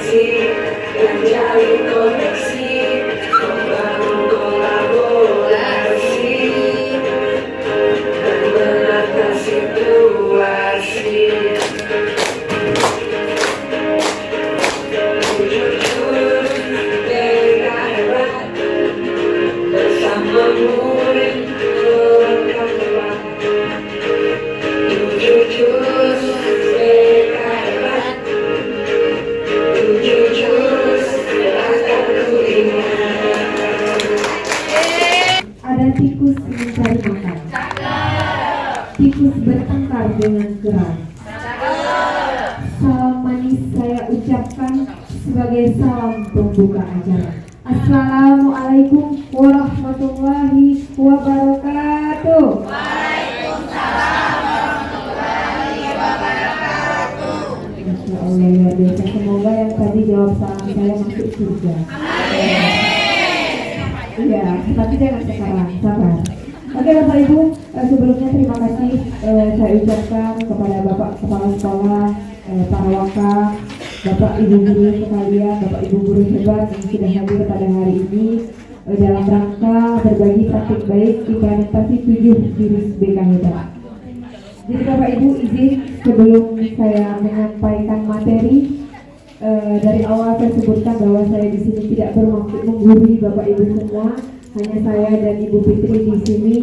komunikasi, menjalin koneksi, membangun kolaborasi, dan menata situasi. Jujur, mereka hebat, bersamamu lengkap hebat. Jujur, mereka hebat. Jujur, silahkan ku ingat. Ada tikus mencari makan. Tikus bertengkar dengan keras. Salam manis saya ucapkan sebagai salam pembuka acara. Assalamualaikum warahmatullahi wabarakatuh. Masya Allah, luar biasa. Semoga yang tadi jawab salam saya masuk surga. Iya, tapi jangan sekarang, sabar. Oke Bapak Ibu, sebelumnya terima kasih saya ucapkan kepada Bapak Kepala Sekolah, para wakaf, Bapak Ibu guru sekalian, Bapak Ibu guru hebat yang sudah hadir pada hari ini dalam rangka berbagi praktik baik implementasi 7 jurus BK hebat. Jadi Bapak Ibu izin sebelum saya menyampaikan materi, dari awal saya sebutkan bahwa saya di sini tidak bermaksud menggurui Bapak Ibu semua, hanya saya dan Ibu Fitri di sini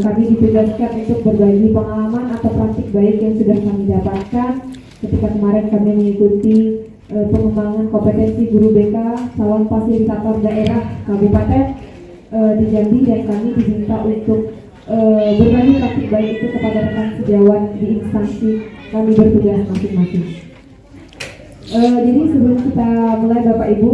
kami ditugaskan untuk berbagi pengalaman atau praktik baik yang sudah kami dapatkan ketika kemarin kami mengikuti pengembangan kompetensi guru BK calon fasilitator daerah Kabupaten di Jambi, dan kami diminta untuk berbagi praktik baik itu kepada rekan sejawat di instansi kami bertugas masing-masing. Jadi sebelum kita mulai Bapak Ibu,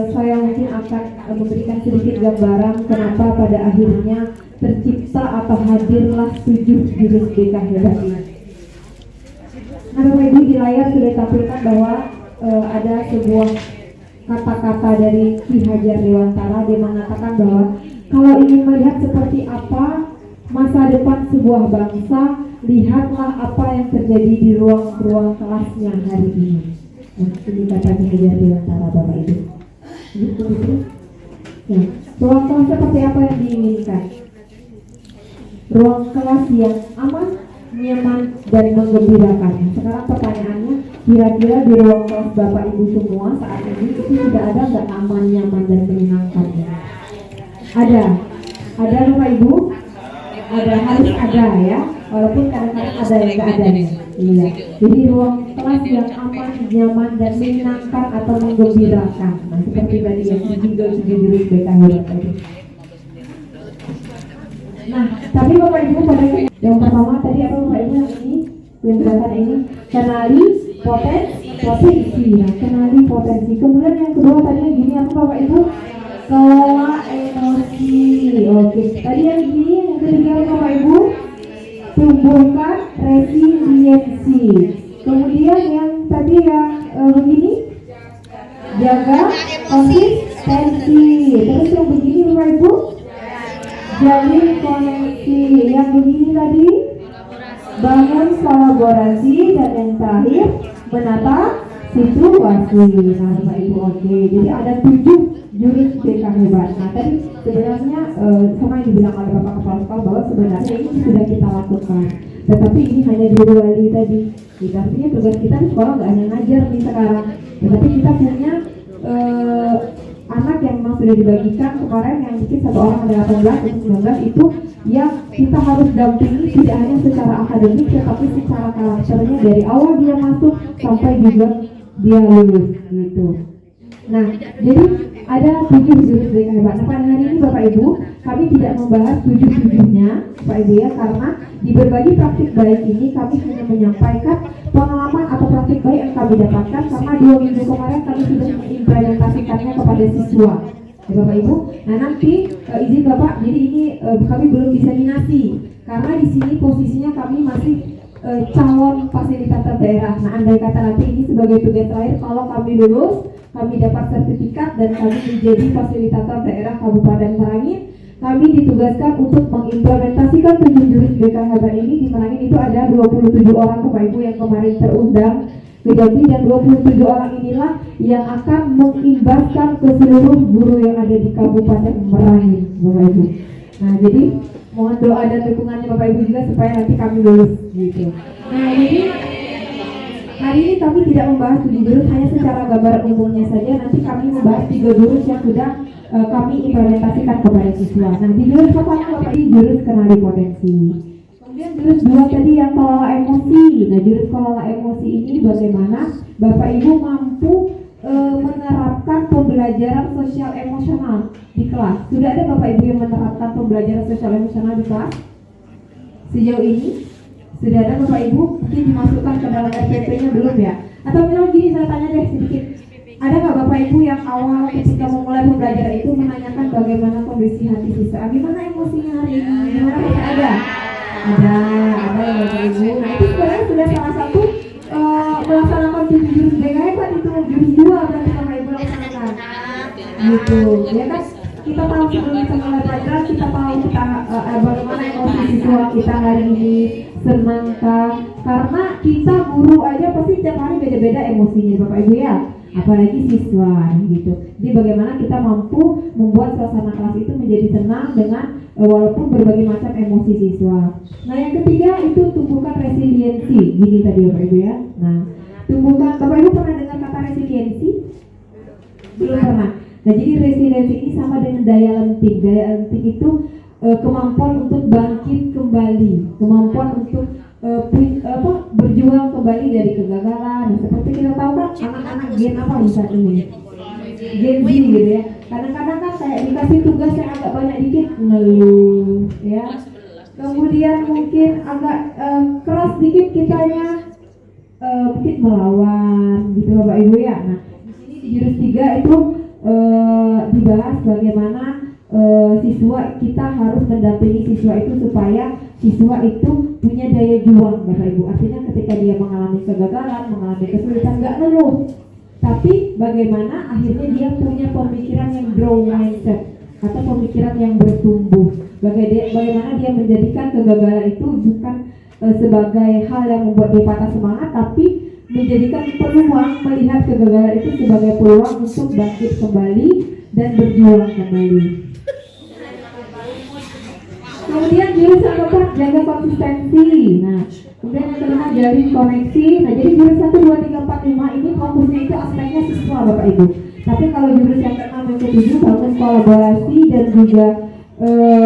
saya mungkin akan memberikan sedikit gambaran kenapa pada akhirnya tercipta atau hadirlah 7 jurus BK hebat ini. Nah Bapak Ibu, di layar sudah ditampilkan bahwa ada sebuah kata-kata dari Ki Hajar Dewantara. Dia mengatakan bahwa kalau ingin melihat seperti apa masa depan sebuah bangsa, lihatlah apa yang terjadi di ruang-ruang kelasnya hari ini. Nah, ini kata Ki Hajar Dewantara Bapak Ibu. Gitu. Ya, ruang kelas seperti apa yang diinginkan? Ruang kelas yang aman, nyaman, dan menggembirakan. Sekarang pertanyaannya, kira-kira di ruang kelas Bapak Ibu semua saat ini itu sudah ada nggak aman, nyaman, dan menyenangkannya? Ada Bapak Ibu? Ada, harus ada ya, walaupun kadang-kadang ada yang nggak ada nih. Iya. Jadi ruang kelas yang aman, nyaman, dan menyenangkan atau menggembirakan. Nah seperti tadi yang dijingle jurus BK hebat tadi. Nah, tapi Bapak Ibu pada yang pertama tadi apa Bapak Ibu yang ini, yang belakang ini, kenali potensi. Nah, kenali potensi. Kemudian yang kedua tadi gini apa Bapak Ibu? Kelola emosi. Oke. Tadi yang gini, yang ketiga Bapak Ibu, tumbuhkan resiliensi. Kemudian yang tadi yang begini, jaga konsistensi. Terus yang begini Bapak Ibu, jalin koneksi. Yang begini tadi, bangun kolaborasi. Dan yang terakhir, menata situasi. Nah Bapak Ibu, oke. Jadi ada 7 jurus BK hebat. Nah tadi sebenarnya sama yang dibilang oleh Bapak Kepala Sekolah bahwa sebenarnya ini sudah kita lakukan, tetapi ini hanya diruali tadi. Jadi artinya tugas kita di sekolah nggak hanya ngajar nih sekarang, tetapi kita punya anak yang memang sudah dibagikan kemarin yang mungkin satu orang ada 18 atau 19 itu yang kita harus dampingi tidak hanya secara akademik tetapi secara karakternya dari awal dia masuk sampai juga dia lulus gitu. Nah jadi ada 7 jurus BK hebat. Nah pada hari ini Bapak Ibu kami tidak membahas 7-7-nya Bapak Ibu ya, karena di berbagi praktik baik ini kami hanya menyampaikan pengalaman atau praktik baik yang kami dapatkan karena 2 minggu kemarin kami sudah mengimplementasikannya kepada siswa ya Bapak Ibu. Nah nanti izin Bapak, jadi ini kami belum diseminasi karena di sini posisinya kami masih calon fasilitator daerah. Nah andai kata nanti ini sebagai tugas terakhir, kalau kami lulus, kami dapat sertifikat dan kami menjadi fasilitator daerah Kabupaten Merangin, kami ditugaskan untuk mengimplementasikan 7 jurus BK hebat ini. Di Merangin itu ada 27 orang Bapak Ibu yang kemarin terundang ke Jambi, dan 27 orang inilah yang akan mengimbaskan ke seluruh guru yang ada di Kabupaten Merangin, Bapak Ibu. Nah, jadi mohon doa dan dukungannya Bapak Ibu juga supaya nanti kami lulus gitu. Nah, jadi hari ini kami tidak membahas 7 jurus, hanya secara gambaran umumnya saja. Nanti kami membahas 3 jurus yang sudah kami implementasikan kepada siswa. Nah, di jurus pertama Bapak Ibu, jurus kenali potensi. Kemudian jurus 2 tadi yang kelola emosi. Nah, jurus kelola emosi ini bagaimana Bapak Ibu mampu menerapkan pembelajaran sosial emosional di kelas. Sudah ada Bapak Ibu yang menerapkan pembelajaran sosial emosional di kelas? Sejauh ini? Sudah ada Bapak Ibu? Mungkin dimasukkan ke dalam RPP-nya belum ya? Atau misalnya gini, saya tanya deh sedikit. Ada nggak Bapak Ibu yang awal ketika memulai pembelajaran itu menanyakan bagaimana kondisi hati siswa? Gimana emosinya hari ini? Gimana Bapak? Ada ya Bapak Ibu. Nah, itu sebenarnya sudah salah satu melaksanakan 7 jurus BKM kan, itu jurus 2 berarti Bapak Ibu laksanakan. Gitu, ya kan? Kita tahu sebelum kita mulai pelajaran, kita tahu kita bagaimana emosi siswa kita hari ini, senangkah? Karena kita guru aja pasti tiap hari beda-beda emosinya Bapak Ibu ya, apalagi siswa gitu. Jadi bagaimana kita mampu membuat suasana kelas itu menjadi tenang dengan walaupun berbagai macam emosi siswa. Nah, yang ketiga itu tumbuhkan resiliensi. Gini tadi Bapak Ibu ya. Nah, tumbuhkan, Bapak Ibu pernah dengar kata resiliensi? Belum pernah. Nah, jadi resiliensi ini sama dengan daya lenting. Daya lenting itu kemampuan untuk bangkit kembali, kemampuan untuk berjuang kembali dari kegagalan. Nah, seperti kita tahu kan anak-anak gen apa misalnya ini? Gen Z gitu ya. Kadang-kadang kan kayak dikasih tugas yang agak banyak dikit ngeluh ya. Kemudian mungkin agak keras dikit kitanya mungkin melawan gitu Bapak Ibu ya. Nah, di sini di jurus 3 itu dibahas bagaimana siswa kita harus mendampingi siswa itu supaya siswa itu punya daya juang Bapak Ibu. Artinya ketika dia mengalami kegagalan, mengalami kesulitan, nggak ngeluh, tapi bagaimana akhirnya dia punya pemikiran yang grow mindset atau pemikiran yang bertumbuh. Bagaimana dia menjadikan kegagalan itu bukan sebagai hal yang membuat dia patah semangat, tapi menjadikan peluang, melihat kegagalan itu sebagai peluang untuk bangkit kembali dan berjuang kembali. Kemudian jurus yang keempat, jaga konsistensi. Nah, kemudian yang kelima, jalin koneksi. Nah, jadi jurus 1, 2, 3, 4, 5 ini fokusnya itu aspeknya siswa Bapak Ibu. Tapi kalau jurus yang ke-6 dan ke-7 bangun kolaborasi dan juga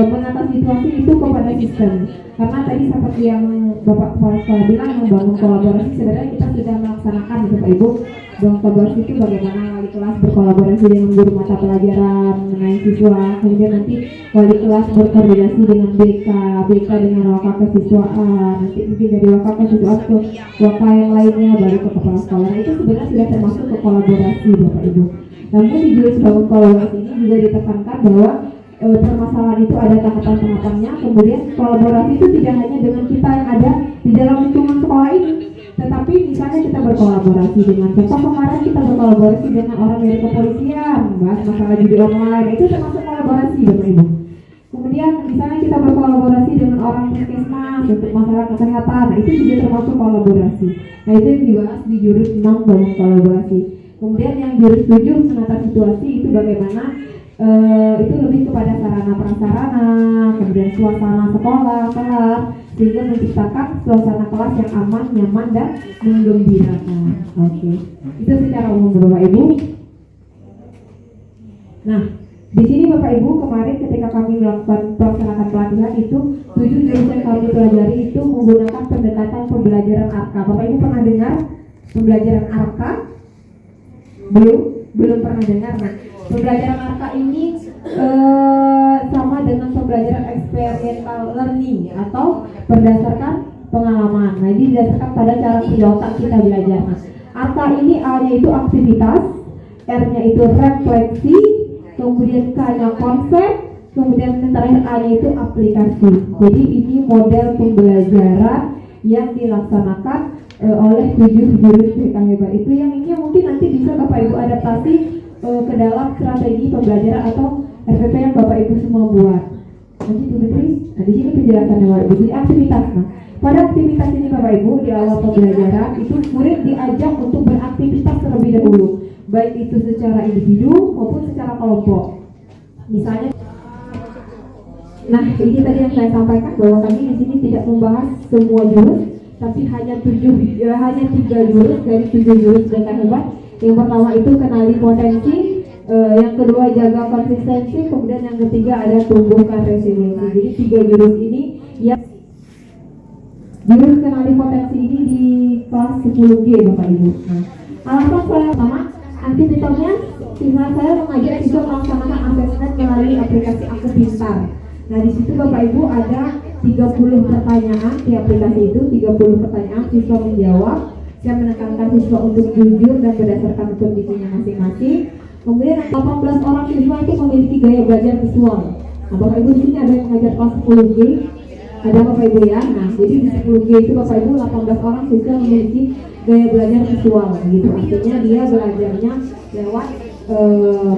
menata situasi itu kepada sistem. Karena tadi seperti yang Bapak Kepala Sekolah bilang, membangun kolaborasi sebenarnya kita sudah melaksanakan Bapak Ibu. Bangun kolaborasi itu bagaimana wali kelas berkolaborasi dengan guru mata pelajaran mengenai siswa, kemudian nanti wali kelas berkoordinasi dengan BK dengan wakil kesiswaan, nanti mungkin dari wakil kesiswaan ke wakil yang lainnya, baru ke kepala sekolah. Nah, itu sebenarnya sudah termasuk ke kolaborasi Bapak Ibu. Namun di jurus bangun kolaborasi ini juga ditekankan bahwa permasalahan itu ada tahapan-tahapannya. Kemudian kolaborasi itu tidak hanya dengan kita yang ada di dalam lingkungan sekolah ini, tetapi misalnya kita berkolaborasi dengan, contoh kemarin kita berkolaborasi dengan orang dari kepolisian, bahas masalah judi online, itu termasuk kolaborasi Bapak Ibu. Kemudian misalnya kita berkolaborasi dengan orang puskesmas untuk masalah kesehatan, nah itu juga termasuk kolaborasi. Nah, itu yang dibahas di jurus 6 bangun kolaborasi. Kemudian yang jurus 7 menata situasi itu bagaimana itu lebih kepada sarana prasarana, kemudian suasana sekolah, kelas, sehingga menciptakan suasana kelas yang aman, nyaman, dan menggembirakan. Oke. Itu secara umum Bapak Ibu. Nah, di sini Bapak Ibu kemarin ketika kami melakukan pelaksanaan pelatihan itu 7 jurus yang kami pelajari itu menggunakan pendekatan pembelajaran ARKA. Bapak Ibu pernah dengar pembelajaran ARKA? Belum pernah dengar. Nah, pembelajaran ARKA ini sama dengan pembelajaran experiential learning atau berdasarkan pengalaman. Nah, ini didasarkan pada cara kerja otak kita belajar. Nah, ARKA ini A-nya itu aktivitas, R-nya itu refleksi, kemudian K-nya konsep, kemudian yang terakhir A-nya itu aplikasi. Jadi ini model pembelajaran yang dilaksanakan oleh 7 jurus BK Hebat itu, yang ini mungkin nanti bisa Bapak Ibu adaptasi ke dalam strategi pembelajaran atau RPP yang Bapak Ibu semua buat. Nanti Bu Fitri, nah di sini penjelasannya Bapak Ibu. Jadi aktivitas, nah Pada aktivitas ini Bapak Ibu, di awal pembelajaran itu murid diajak untuk beraktivitas terlebih dahulu, baik itu secara individu maupun secara kelompok. Misalnya, nah ini tadi yang saya sampaikan bahwa kami di sini tidak membahas semua jurus, tapi hanya 3 jurus dari 7 jurus gerakan hebat. Yang pertama itu kenali potensi, yang kedua jaga konsistensi, kemudian yang ketiga ada tumbuhkan resiliensi. Jadi 3 jurus ini yang jurus kenali potensi ini di kelas 10G Bapak Ibu. Nah, alasan saya pertama, aktivitasnya sehingga saya mengajak siswa melaksanakan asesmen melalui aplikasi Aku Pintar. Nah, di situ Bapak Ibu ada 30 pertanyaan di aplikasi itu, 30 pertanyaan siswa menjawab. Saya menekankan siswa untuk jujur dan berdasarkan kondisinya masing-masing. Kemudian 18 orang siswa itu memiliki gaya belajar visual. Nah, Bapak Ibu di sini ada yang mengajar kelas 10G, ada Bapak Ibu ya. Nah, jadi di 10G itu Bapak Ibu 18 orang siswa memiliki gaya belajar visual gitu. Artinya dia belajarnya lewat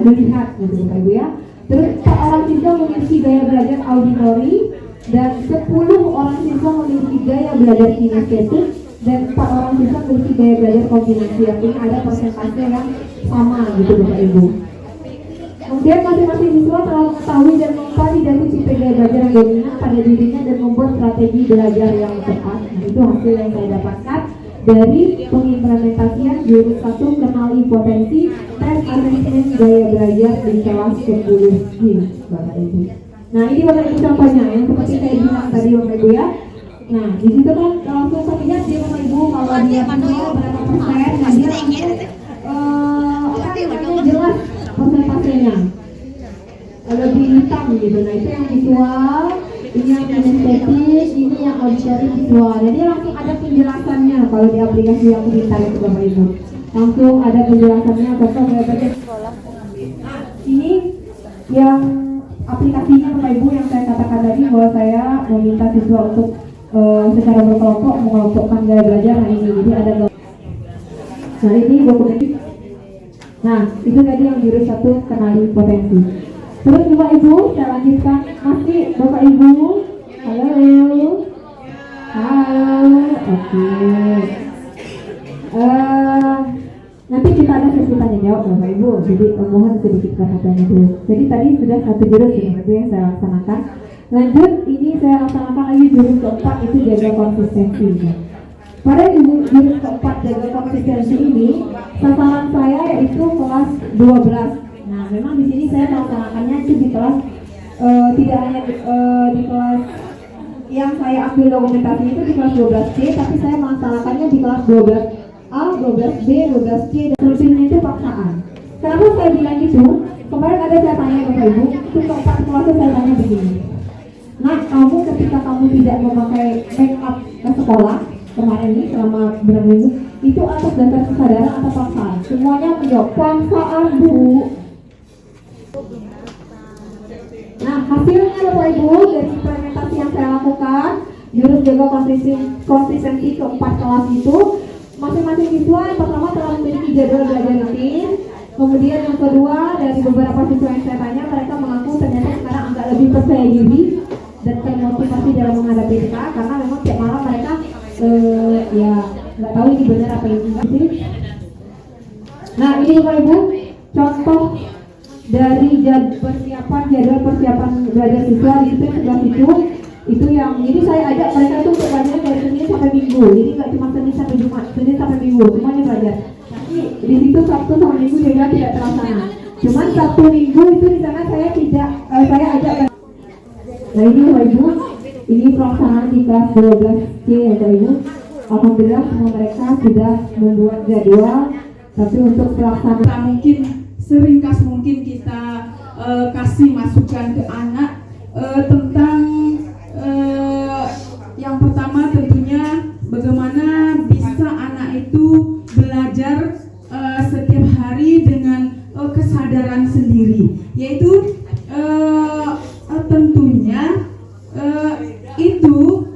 melihat gitu Bapak Ibu ya. Terus 4 orang siswa memiliki gaya belajar auditori dan 10 orang siswa memiliki gaya belajar kinestetik dan 4 orang siswa memiliki gaya belajar kombinasi. Artinya ada persentase yang sama gitu Bapak Ibu. Kemudian masing-masing siswa telah mengetahui dan memvalidasi tipe gaya belajar yang dominan pada dirinya dan membuat strategi belajar yang tepat. Nah, itu hasil yang saya dapatkan dari pengimplementasian jurus 1 kenali potensi dan asesmen gaya belajar di kelas 10G Bapak Ibu. Nah, ini Bapak Ibu contohnya yang seperti saya bilang tadi Bapak Ibu ya. Nah, di situ kan langsung terlihat dia Bapak Ibu kalau dia visual berapa persen, nah dia jelas persentasenya lebih hitam gitu. Nah, itu yang visual, ini yang kinestetik, ini yang auditori visual. Jadi langsung ada penjelasannya kalau di aplikasi yang pintar itu Bapak Ibu. Langsung ada penjelasannya contoh bagaimana. Nah, ini yang aplikasinya Bapak Ibu yang saya katakan tadi bahwa saya meminta siswa untuk secara berkelompok mengelompokkan gaya belajar. Nah, ini jadi ada. Nah, ini dokumen. Nah, itu tadi yang jurus 1 kenali potensi. Terus Bapak Ibu, saya lanjutkan. Masih Bapak Ibu? Halo. Halo. Oke. Nanti kita ada sesi tanya jawab Bapak Ibu. Jadi mohon sedikit perhatiannya dulu. Jadi tadi sudah 1 jurus ya Bapak Ibu yang saya laksanakan. Lanjut, ini saya laksanakan lagi jurus keempat, itu jaga konsistensi. Pada jurus keempat jaga konsistensi ini, sasaran saya yaitu kelas 12. Nah, memang di sini saya melaksanakannya itu di kelas tidak hanya di kelas yang saya ambil dokumentasi itu di kelas 12C, tapi saya melaksanakannya di kelas 12A, 12B, 12C dan selebihnya itu paksaan. Kenapa saya bilang gitu? Kemarin ada saya tanya Bapak Ibu, itu keempat kelas saya tanya begini. Nah, kamu ketika kamu tidak memakai make up ke sekolah kemarin ini selama berapa minggu, itu atas dasar kesadaran atau paksaan? Semuanya menjawab paksaan Bu. Nah, hasilnya Bapak Ibu dari implementasi yang saya lakukan jurus jaga konsistensi keempat kelas itu, masing-masing siswa yang pertama telah memiliki jadwal belajar rutin. Kemudian yang kedua, dari beberapa siswa yang saya tanya, mereka mengaku ternyata sekarang agak lebih percaya diri dan termotivasi dalam menghadapi TK, karena memang tiap malam mereka ya nggak tahu ini benar apa ini enggak sih. Nah, ini Bapak Ibu contoh dari jadwal persiapan belajar siswa di situ sebelah itu yang jadi saya ajak mereka tuh untuk belajar dari Senin sampai Minggu. Jadi nggak cuma Senin sampai Jumat, Senin sampai Minggu semuanya belajar. Tapi di situ Sabtu sama Minggu juga tidak terlaksana. Cuman Sabtu Minggu itu di sana saya saya ajak. Nah, ini Bapak Ibu, ini pelaksanaan di kelas 12C ya Bapak Ibu. Alhamdulillah semua mereka sudah membuat jadwal, tapi untuk pelaksanaan mungkin seringkas mungkin kita kasih masukan ke anak tentang yang pertama tentunya bagaimana bisa anak itu belajar setiap hari dengan kesadaran sendiri, yaitu tentunya itu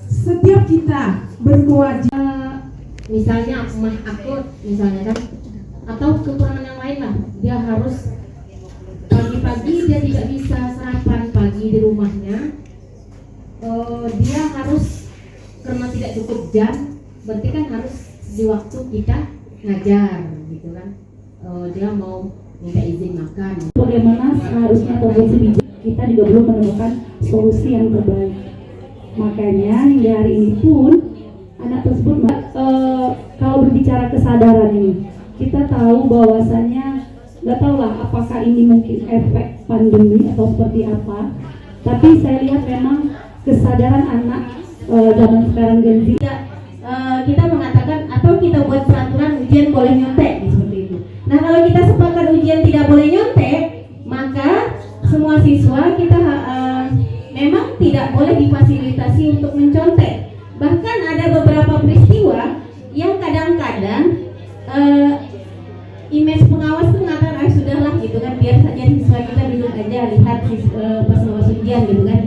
setiap kita berkewajiban, misalnya mah aku misalnya kan, atau kekurangan yang lain lah, dia harus pagi-pagi dia tidak bisa sarapan pagi di rumahnya, dia harus karena cukup jam, berarti kan harus di waktu kita ngajar gitu kan. Dia mau minta izin makan. Bagaimana seharusnya kondisi bijak, kita juga belum menemukan solusi yang terbaik. Makanya hingga hari ini pun anak tersebut kalau berbicara kesadaran ini, kita tahu bahwasannya nggak tahu lah apakah ini mungkin efek pandemi atau seperti apa. Tapi saya lihat memang kesadaran anak zaman sekarang Gen Z. Kita mengatakan atau kita buat peraturan ujian boleh nyontek seperti itu. Nah kalau kita sepakat ujian tidak boleh nyontek, maka semua siswa kita memang tidak boleh difasilitasi untuk mencontek. Bahkan ada beberapa peristiwa yang kadang-kadang image pengawas itu mengatakan sudahlah gitu kan, biar saja siswa kita duduk aja lihat pas ngawas ujian gitu kan.